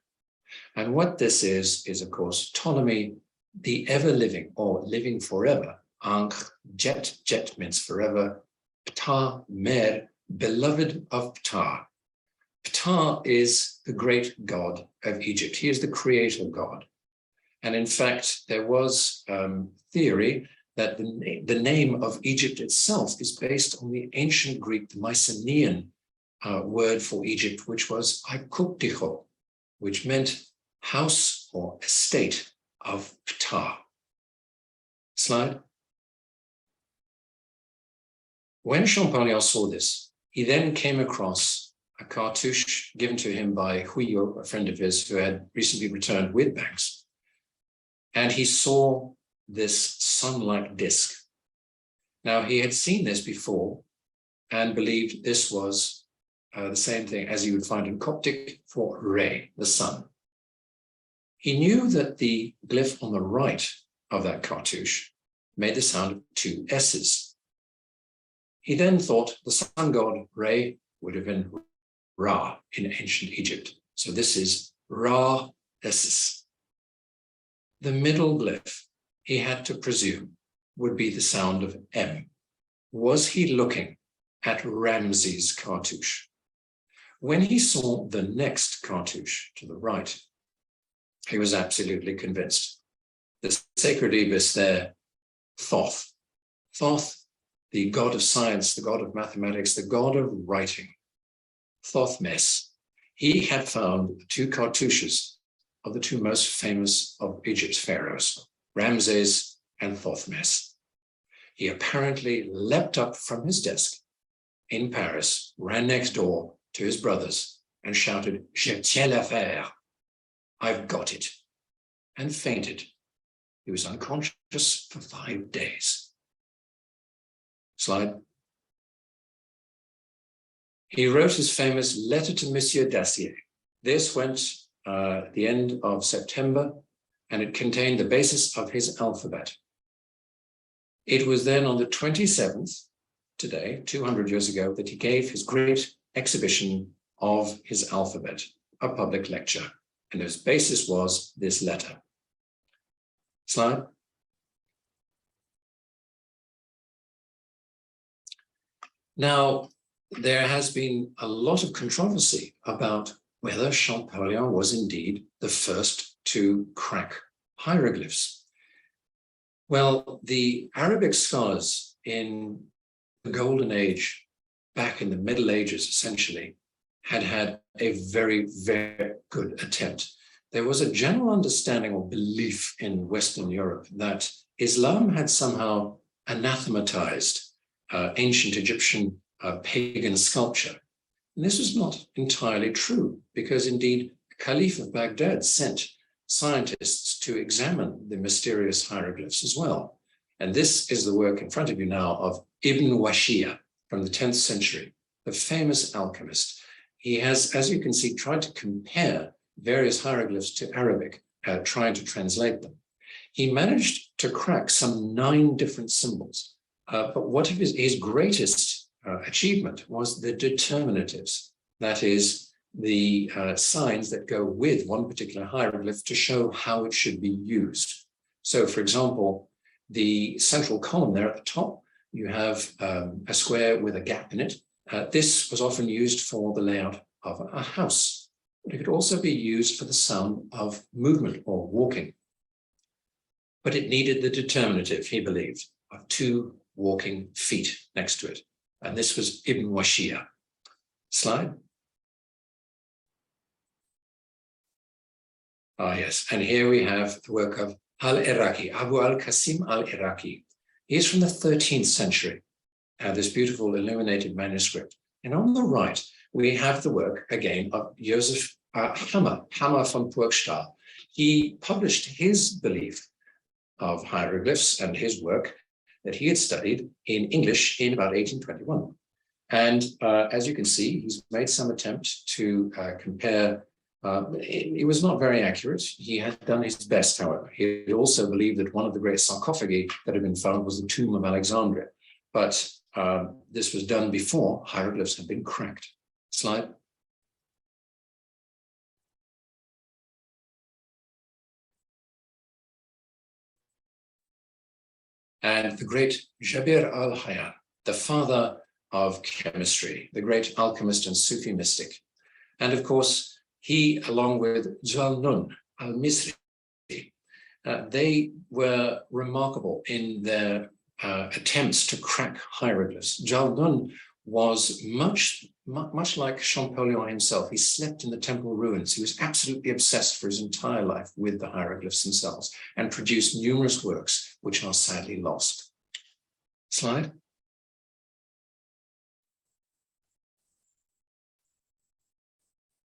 And what this is of course Ptolemy, the ever living or living forever. Ankh Jet, Jet means forever, Ptah Mer, beloved of Ptah. Ptah is the great god of Egypt. He is the creator god. And in fact, there was theory that the name of Egypt itself is based on the ancient Greek, the Mycenaean word for Egypt, which was Aikupticho, which meant house or estate of Ptah. Slide. When Champollion saw this, he then came across a cartouche given to him by Huyo, a friend of his who had recently returned with Banks. And he saw this sun-like disc. Now, he had seen this before and believed this was the same thing as you would find in Coptic for Re, the sun. He knew that the glyph on the right of that cartouche made the sound of two S's. He then thought the sun god Re would have been Ra in ancient Egypt. So this is Ra Esses. The middle glyph, he had to presume, would be the sound of M. Was he looking at Ramses' cartouche? When he saw the next cartouche to the right, he was absolutely convinced. The sacred ibis there, Thoth. Thoth, the god of science, the god of mathematics, the god of writing. Thothmes. He had found the two cartouches of the two most famous of Egypt's pharaohs, Ramses and Thothmes. He apparently leapt up from his desk in Paris, ran next door to his brothers and shouted, "Je tiens l'affaire," I've got it, and fainted. He was unconscious for 5 days. Slide. He wrote his famous letter to Monsieur Dacier. This went at the end of September, and it contained the basis of his alphabet. It was then on the 27th, today, 200 years ago, that he gave his great exhibition of his alphabet, a public lecture, and his basis was this letter. Slide. Now, there has been a lot of controversy about whether Champollion was indeed the first to crack hieroglyphs. Well, the Arabic scholars in the Golden Age, back in the Middle Ages, essentially, had a very, very good attempt. There was a general understanding or belief in Western Europe that Islam had somehow anathematized ancient Egyptian pagan sculpture. And this was not entirely true, because indeed, the Caliph of Baghdad sent scientists to examine the mysterious hieroglyphs as well. And this is the work in front of you now of Ibn Washiyah from the 10th century, the famous alchemist. He has, as you can see, tried to compare various hieroglyphs to Arabic, trying to translate them. He managed to crack some 9 different symbols, but what of his greatest achievement was the determinatives, that is, the signs that go with one particular hieroglyph to show how it should be used. So, for example, the central column there at the top, you have a square with a gap in it. This was often used for the layout of a house, but it could also be used for the sound of movement or walking. But it needed the determinative, he believed, of 2 walking feet next to it. And this was Ibn Washiyah. Slide. Ah, yes. And here we have the work of Al-Iraqi, Abu al-Qasim al-Iraqi. He's from the 13th century, this beautiful illuminated manuscript. And on the right, we have the work again of Joseph Hammer von Purgstall. He published his belief of hieroglyphs and his work that he had studied in English in about 1821. And as you can see, he's made some attempt to compare. It was not very accurate. He had done his best, however. He also believed that one of the great sarcophagi that had been found was the tomb of Alexandria. But this was done before hieroglyphs had been cracked. Slide. And the great Jabir al-Hayyan, the father of chemistry, the great alchemist and Sufi mystic. And of course, he, along with Jalnun al-Misri, they were remarkable in their attempts to crack hieroglyphs. Jalnun was much like Champollion himself. He slept in the temple ruins. He was absolutely obsessed for his entire life with the hieroglyphs themselves and produced numerous works which are sadly lost. Slide.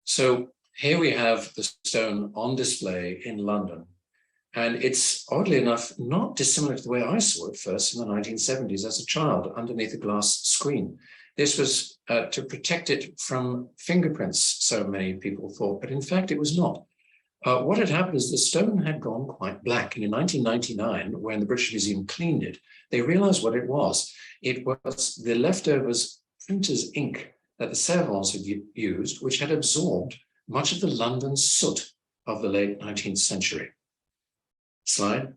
So here we have the stone on display in London. And it's, oddly enough, not dissimilar to the way I saw it first in the 1970s as a child underneath a glass screen. This was to protect it from fingerprints, so many people thought, but in fact it was not. What had happened is the stone had gone quite black. And in 1999, when the British Museum cleaned it, they realized what it was. It was the leftovers printer's ink that the savants had used, which had absorbed much of the London soot of the late 19th century. Slide.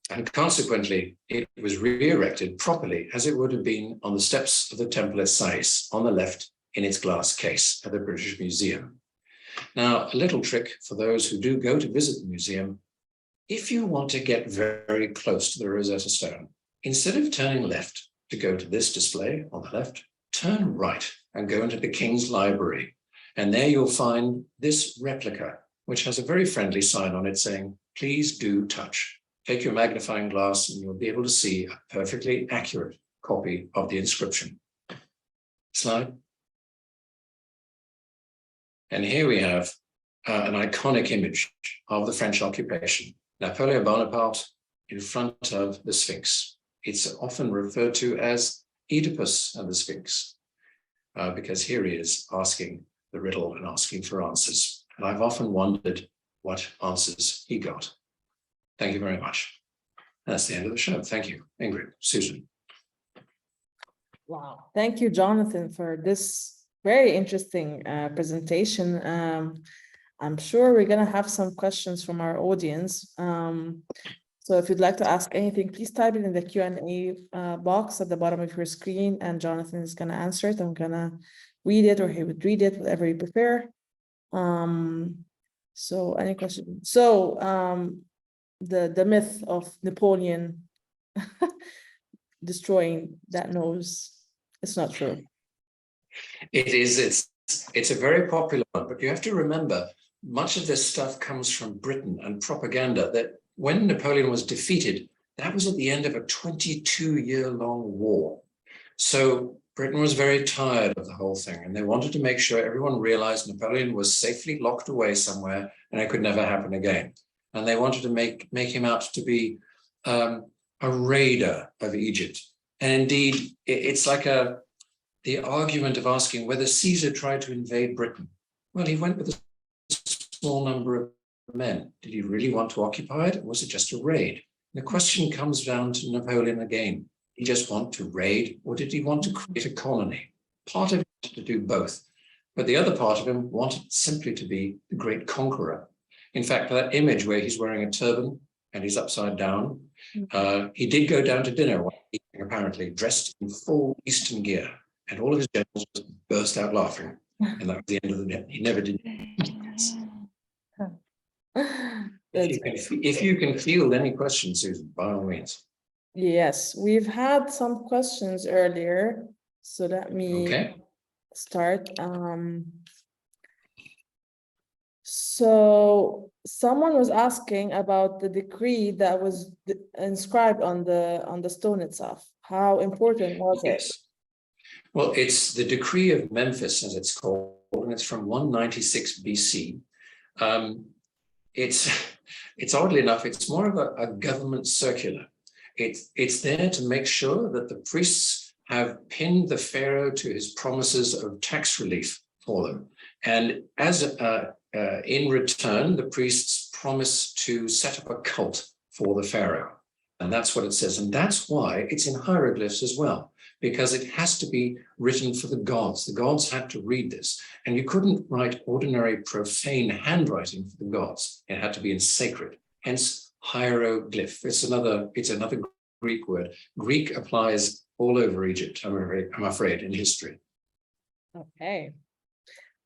And consequently, it was re-erected properly as it would have been on the steps of the Temple at Sais on the left in its glass case at the British Museum. Now, a little trick for those who do go to visit the museum: if you want to get very close to the Rosetta Stone, instead of turning left to go to this display on the left, turn right and go into the King's Library. And there you'll find this replica, which has a very friendly sign on it saying, "Please do touch." Take your magnifying glass and you'll be able to see a perfectly accurate copy of the inscription. Slide. And here we have an iconic image of the French occupation. Napoleon Bonaparte in front of the Sphinx. It's often referred to as Oedipus and the Sphinx, because here he is asking the riddle and asking for answers. And I've often wondered what answers he got. Thank you very much. That's the end of the show. Thank you, Ingrid, Susan. Wow. Thank you, Jonathan, for this very interesting presentation. I'm sure we're going to have some questions from our audience. So if you'd like to ask anything, please type it in the Q&A box at the bottom of your screen, and Jonathan is going to answer it. I'm going to read it, or he would read it, whatever you prefer. So any questions? So the myth of Napoleon destroying that nose, it's not true. It is, it's a very popular one, but you have to remember, much of this stuff comes from Britain and propaganda, that when Napoleon was defeated, that was at the end of a 22-year-long war. So Britain was very tired of the whole thing, and they wanted to make sure everyone realized Napoleon was safely locked away somewhere and it could never happen again. And they wanted to make him out to be a raider of Egypt. And indeed, it's like the argument of asking whether Caesar tried to invade Britain. Well, he went with a small number of men. Did he really want to occupy it, or was it just a raid? And the question comes down to Napoleon again. Did he just want to raid, or did he want to create a colony? Part of him wanted to do both, but the other part of him wanted simply to be the great conqueror. In fact, that image where he's wearing a turban and he's upside down, he did go down to dinner one evening, apparently dressed in full Eastern gear, and all of his generals just burst out laughing. And that was the end of the day. He never did. If you can field any questions, Susan, by all means. Yes, we've had some questions earlier, so let me start. So someone was asking about the decree that was inscribed on the stone itself. How important was it? Well, it's the Decree of Memphis, as it's called, and it's from 196 BC. It's oddly enough, it's more of a government circular. It's there to make sure that the priests have pinned the pharaoh to his promises of tax relief for them. And as in return, the priests promise to set up a cult for the pharaoh. And that's what it says. And that's why it's in hieroglyphs as well, because it has to be written for the gods. The gods had to read this. And you couldn't write ordinary profane handwriting for the gods. It had to be in sacred, hence hieroglyph. It's another Greek word. Greek applies all over Egypt, I'm afraid, in history. Okay.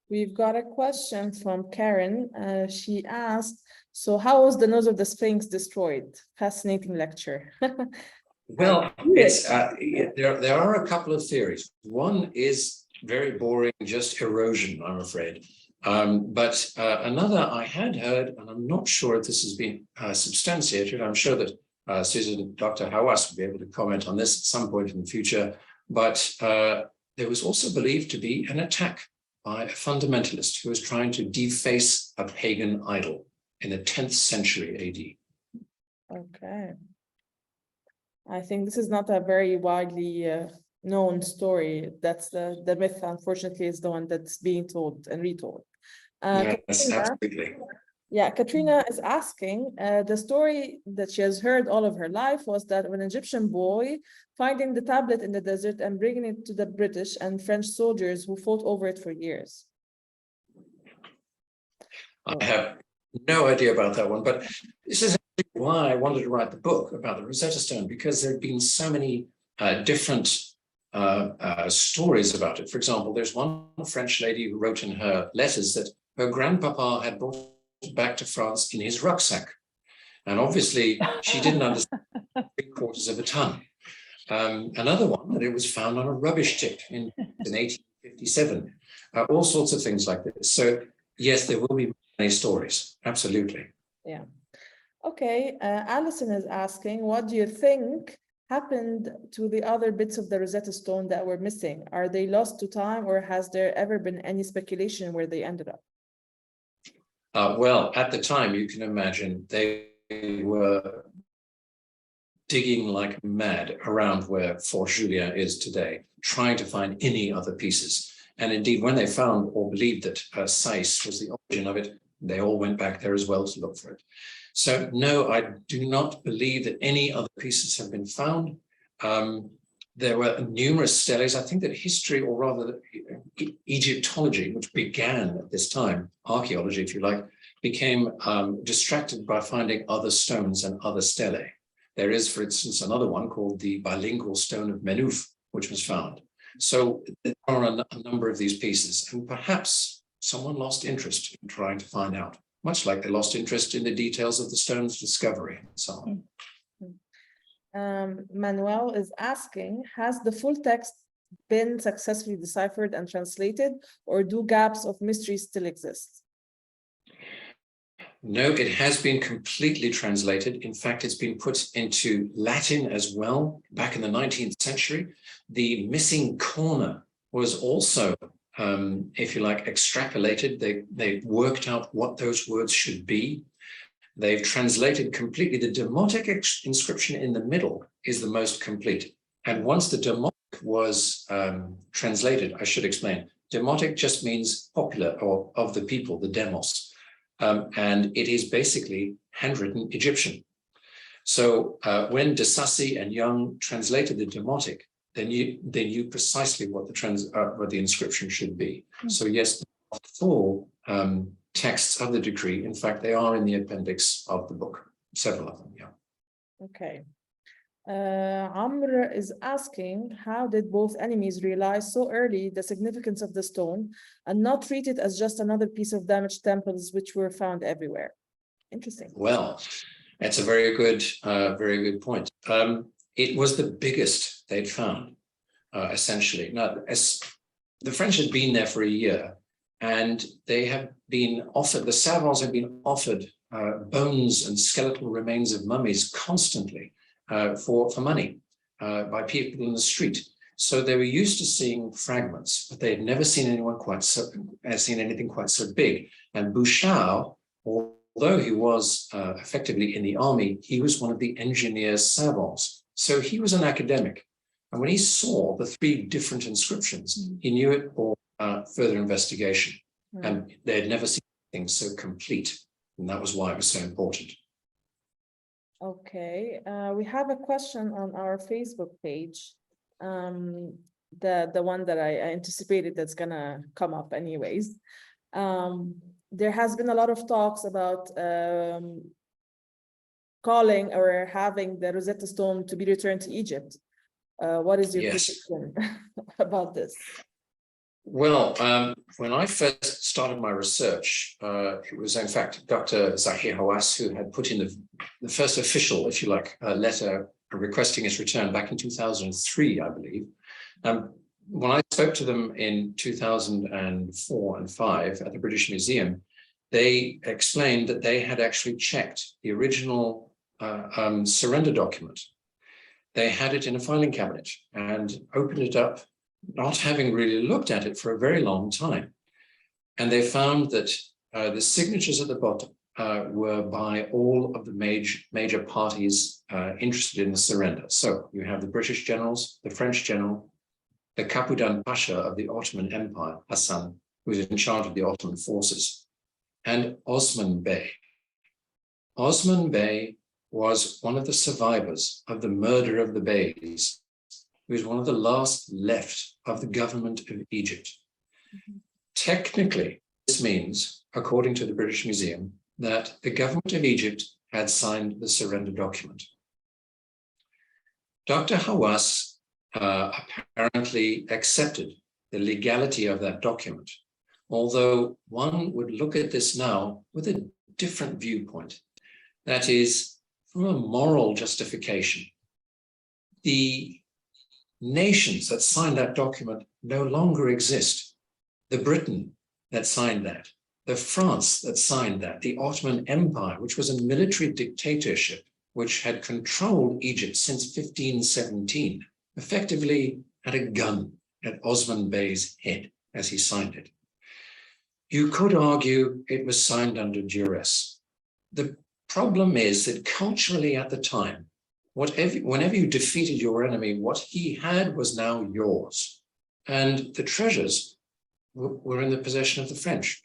We've got a question from Karen. She asked, so how was the nose of the Sphinx destroyed? Fascinating lecture. Well, it's there are a couple of theories. One is very boring, just erosion, I'm afraid. But another I had heard, and I'm not sure if this has been substantiated. I'm sure that Susan, Dr. Hawass will be able to comment on this at some point in the future. But there was also believed to be an attack by a fundamentalist who was trying to deface a pagan idol in the 10th century AD. Okay. I think this is not a very widely known story. That's the myth, unfortunately, is the one that's being told and retold. Yes, Katrina, absolutely. yeah, Katrina is asking, the story that she has heard all of her life was that of an Egyptian boy finding the tablet in the desert and bringing it to the British and French soldiers who fought over it for years. I have no idea about that one, but this is why I wanted to write the book about the Rosetta Stone, because there have been so many different stories about it. For example, there's one French lady who wrote in her letters that her grandpapa had brought it back to France in his rucksack. And obviously, she didn't understand 3/4 of a ton. Another one, that it was found on a rubbish tip in 1857. All sorts of things like this. So, yes, there will be many stories. Absolutely. Yeah. Okay. Alison is asking, what do you think happened to the other bits of the Rosetta Stone that were missing? Are they lost to time, or has there ever been any speculation where they ended up? Well, at the time, you can imagine they were digging like mad around where Fort Julien is today, trying to find any other pieces. And indeed, when they found or believed that Sais was the origin of it, they all went back there as well to look for it. So no, I do not believe that any other pieces have been found. There were numerous steles. I think that history, or rather Egyptology, which began at this time, archaeology, if you like, became distracted by finding other stones and other stelae. There is, for instance, another one called the bilingual stone of Menuf, which was found. So there are a number of these pieces, and perhaps someone lost interest in trying to find out, much like they lost interest in the details of the stone's discovery and so on. Manuel is asking, has the full text been successfully deciphered and translated, or do gaps of mystery still exist? No, it has been completely translated. In fact, it's been put into Latin as well. Back in the 19th century, the missing corner was also, if you like, extrapolated. They worked out what those words should be. They've translated completely. The Demotic inscription in the middle is the most complete. And once the Demotic was translated, I should explain, Demotic just means popular, or of the people, the demos. And it is basically handwritten Egyptian. So when De Sacy and Young translated the Demotic, they knew precisely what the inscription should be. So yes, the full texts of the decree, in fact, they are in the appendix of the book, several of them, yeah. Okay. Amr is asking, how did both enemies realize so early the significance of the stone and not treat it as just another piece of damaged temples which were found everywhere? Interesting. Well, that's a very good point. It was the biggest they'd found, essentially. Now, as the French had been there for a year, and they have been offered, the savants have been offered bones and skeletal remains of mummies constantly for money by people in the street. So they were used to seeing fragments, but they had never seen anything quite so big. And Bouchard, although he was effectively in the army, he was one of the engineers savants. So he was an academic. And when he saw the 3 different inscriptions, he knew it for further investigation. And they had never seen anything so complete. And that was why it was so important. Okay, we have a question on our Facebook page. The one that I anticipated that's gonna come up anyways. There has been a lot of talks about calling or having the Rosetta Stone to be returned to Egypt. What is your position about this? Well, when I first started my research, it was in fact Dr. Zahir Hawass who had put in the first official, if you like, letter requesting its return back in 2003, I believe. When I spoke to them in 2004 and 5 at the British Museum, they explained that they had actually checked the original surrender document. They had it in a filing cabinet and opened it up, not having really looked at it for a very long time. And they found that the signatures at the bottom were by all of the major parties interested in the surrender. So you have the British generals, the French general, the Capudan Pasha of the Ottoman Empire, Hassan, who was in charge of the Ottoman forces, and Osman Bey. Osman Bey was one of the survivors of the murder of the Beys. He was one of the last left of the government of Egypt. Technically, this means, according to the British Museum, that the government of Egypt had signed the surrender document. Dr. Hawass apparently accepted the legality of that document, although one would look at this now with a different viewpoint. That is, from a moral justification. The nations that signed that document no longer exist. The Britain that signed that, the France that signed that, the Ottoman Empire, which was a military dictatorship, which had controlled Egypt since 1517, effectively had a gun at Osman Bey's head as he signed it. You could argue it was signed under duress. The problem is that culturally at the time, whenever you defeated your enemy, what he had was now yours. And the treasures were in the possession of the French.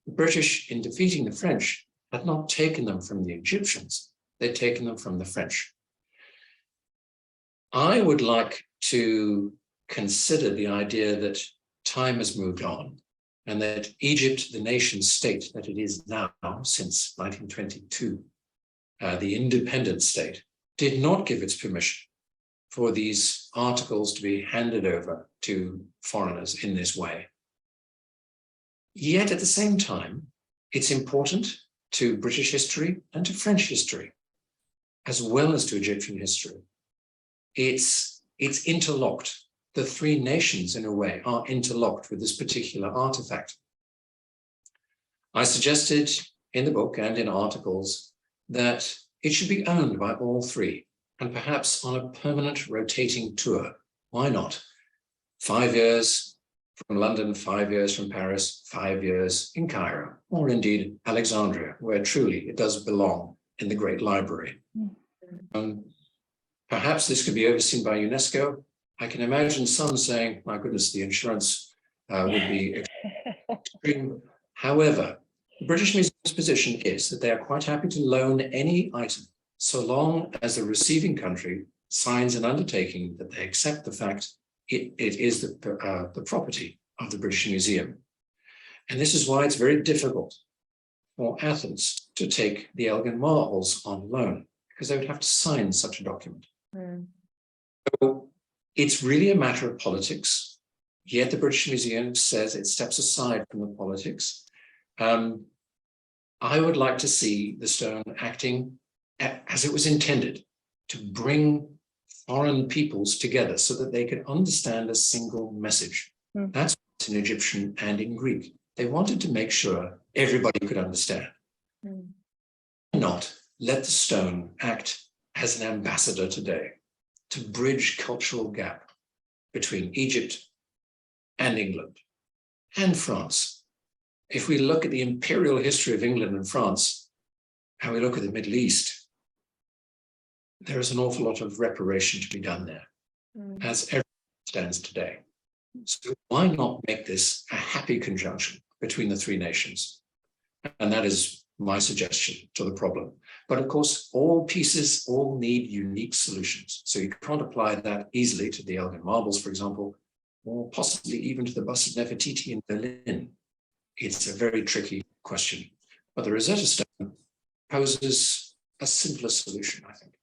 The British, in defeating the French, had not taken them from the Egyptians. They'd taken them from the French. I would like to consider the idea that time has moved on and that Egypt, the nation state that it is now since 1922, the independent state, did not give its permission for these articles to be handed over to foreigners in this way. Yet at the same time, it's important to British history and to French history, as well as to Egyptian history. It's interlocked. The three nations, in a way, are interlocked with this particular artifact. I suggested in the book and in articles that it should be owned by all three, and perhaps on a permanent rotating tour. Why not? 5 years from London, 5 years from Paris, 5 years in Cairo, or indeed Alexandria, where truly it does belong in the Great Library. Perhaps this could be overseen by UNESCO. I can imagine some saying, my goodness, the insurance would be extreme. However, the British Museum's position is that they are quite happy to loan any item so long as the receiving country signs an undertaking that they accept the fact it is the property of the British Museum. And this is why it's very difficult for Athens to take the Elgin marbles on loan, because they would have to sign such a document. So it's really a matter of politics, yet the British Museum says it steps aside from the politics. I would like to see the stone acting as it was intended, to bring foreign peoples together so that they could understand a single message. That's in Egyptian and in Greek. They wanted to make sure everybody could understand. Not let the stone act as an ambassador today to bridge cultural gap between Egypt and England and France. If we look at the imperial history of England and France, and we look at the Middle East, there is an awful lot of reparation to be done there, as everything stands today. So why not make this a happy conjunction between the three nations? And that is my suggestion to the problem. But of course, all pieces all need unique solutions. So you can't apply that easily to the Elgin marbles, for example, or possibly even to the bust of Nefertiti in Berlin. It's a very tricky question. But the Rosetta Stone poses a simpler solution, I think.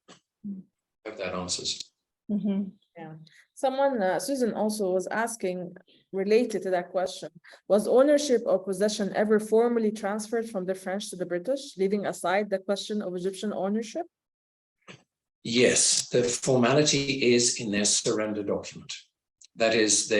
I hope that answers. Yeah. Someone, Susan also was asking, related to that question, was ownership or possession ever formally transferred from the French to the British, leaving aside the question of Egyptian ownership? Yes, the formality is in their surrender document. That is,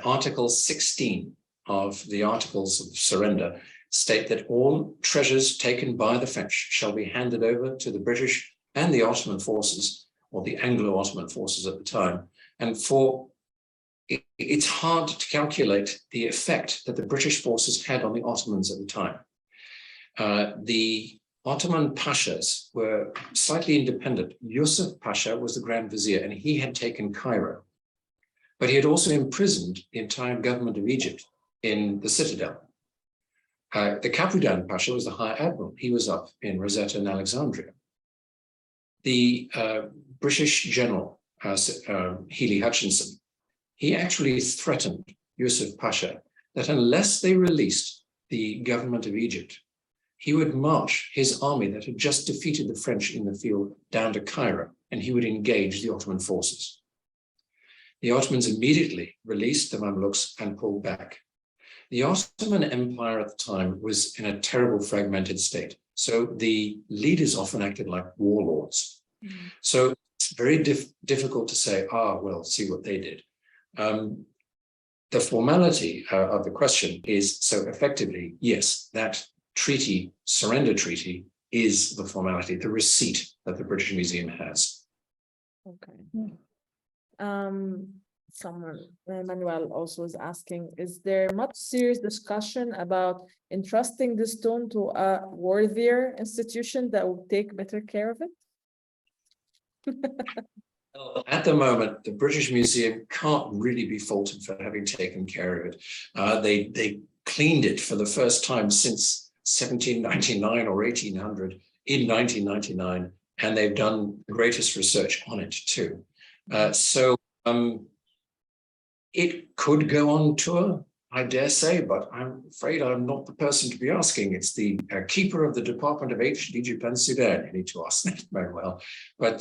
Article 16 of the Articles of Surrender state that all treasures taken by the French shall be handed over to the British and the Ottoman forces, or the Anglo-Ottoman forces at the time. And it's hard to calculate the effect that the British forces had on the Ottomans at the time. The Ottoman pashas were slightly independent. Yusuf Pasha was the Grand Vizier, and he had taken Cairo. But he had also imprisoned the entire government of Egypt in the citadel. The Capudan Pasha was the High Admiral. He was up in Rosetta and Alexandria. The British general, Healy Hutchinson, he actually threatened Yusuf Pasha that unless they released the government of Egypt, he would march his army that had just defeated the French in the field down to Cairo, and he would engage the Ottoman forces. The Ottomans immediately released the Mamluks and pulled back. The Ottoman Empire at the time was in a terrible fragmented state. So the leaders often acted like warlords. So it's very difficult to say, well, see what they did. The formality of the question is, so effectively, yes, that treaty, surrender treaty, is the formality, the receipt that the British Museum has. Okay. Someone, Manuel, also is asking, is there much serious discussion about entrusting the stone to a worthier institution that will take better care of it? At the moment, the British Museum can't really be faulted for having taken care of it. They cleaned it for the first time since 1799 or 1800 in 1999, and they've done the greatest research on it too. It could go on tour, I dare say, but I'm afraid I'm not the person to be asking. It's the keeper of the Department of Ancient Egypt and Sudan. You need to ask that very well. But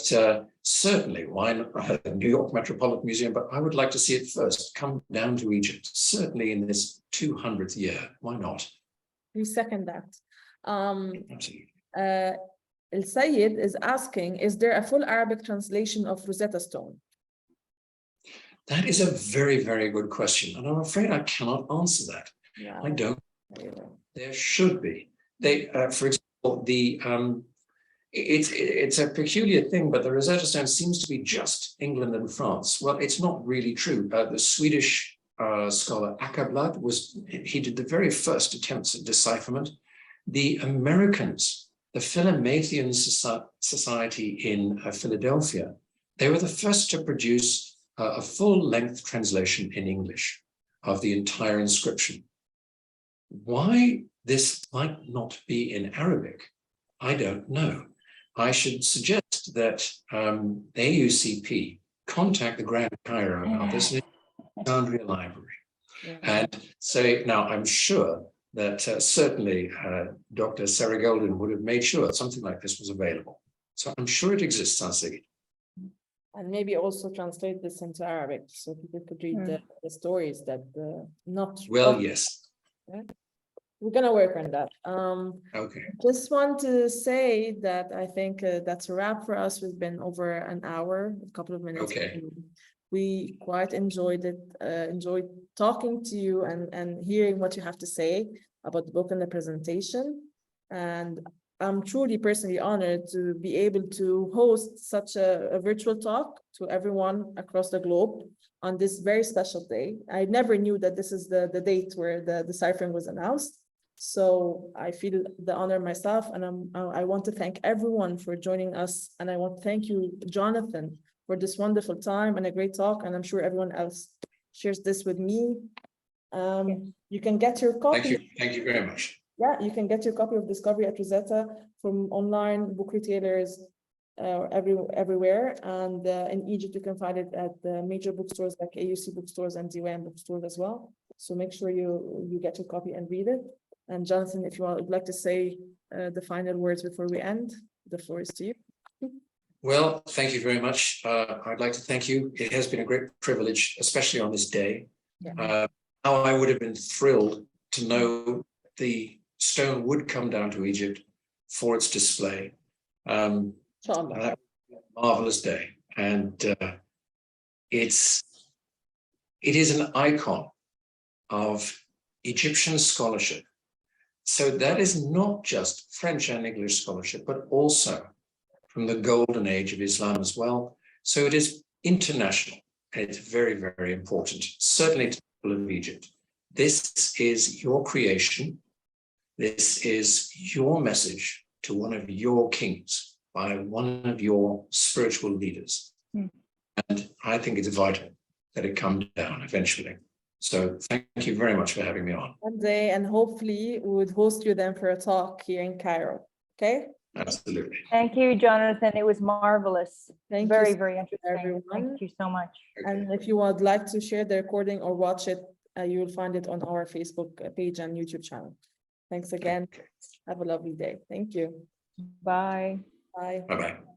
certainly, why not the New York Metropolitan Museum? But I would like to see it first come down to Egypt, certainly in this 200th year. Why not? We second that. Absolutely. El Sayed is asking, is there a full Arabic translation of Rosetta Stone? That is a very, very good question. And I'm afraid I cannot answer that. Yeah. I don't. There should be. For example, it's a peculiar thing, but the Rosetta Stone seems to be just England and France. Well, it's not really true. The Swedish scholar Ackerblad he did the very first attempts at decipherment. The Americans, the Philomathian Society in Philadelphia, they were the first to produce a full-length translation in English of the entire inscription. Why this might not be in Arabic, I don't know. I should suggest that AUCP contact the Grand Cairo about this in the Alexandria Library. Yeah. And say, now I'm sure that certainly Dr. Sarah Golden would have made sure something like this was available. So I'm sure it exists, I see. And maybe also translate this into Arabic so people could read the stories that not. Well, yes. Yeah. We're gonna work on that. Okay. Just want to say that I think that's a wrap for us. We've been over an hour, a couple of minutes. Okay. We quite enjoyed it, enjoyed talking to you and hearing what you have to say about the book and the presentation. And I'm truly personally honored to be able to host such a virtual talk to everyone across the globe on this very special day. I never knew that this is the date where the deciphering was announced. So I feel the honor myself, and I want to thank everyone for joining us. And I want to thank you, Jonathan, for this wonderful time and a great talk. And I'm sure everyone else shares this with me. You can get your copy. Thank you very much. Yeah, you can get your copy of Discovery at Rosetta from online book retailers everywhere. And in Egypt, you can find it at the major bookstores like AUC bookstores and DYM bookstores as well. So make sure you get your copy and read it. And Jonathan, if you would like to say the final words before we end. The floor is to you. Well, thank you very much. I'd like to thank you. It has been a great privilege, especially on this day. Yeah. How I would have been thrilled to know the stone would come down to Egypt for its display. Inshallah. That was a marvelous day, and it is an icon of Egyptian scholarship. So that is not just French and English scholarship, but also from the golden age of Islam as well. So it is international, and it's very, very important, certainly to the people of Egypt. This is your creation. This is your message to one of your kings by one of your spiritual leaders. And I think it's vital that it come down eventually. So thank you very much for having me on. One day, and hopefully we would host you then for a talk here in Cairo. Okay? Absolutely. Thank you, Jonathan. It was marvelous. Thank Very, you, very interesting. everyone. Thank you so much. And if you would like to share the recording or watch it, you will find it on our Facebook page and YouTube channel. Thanks again. Have a lovely day. Thank you. Bye. Bye. Bye-bye.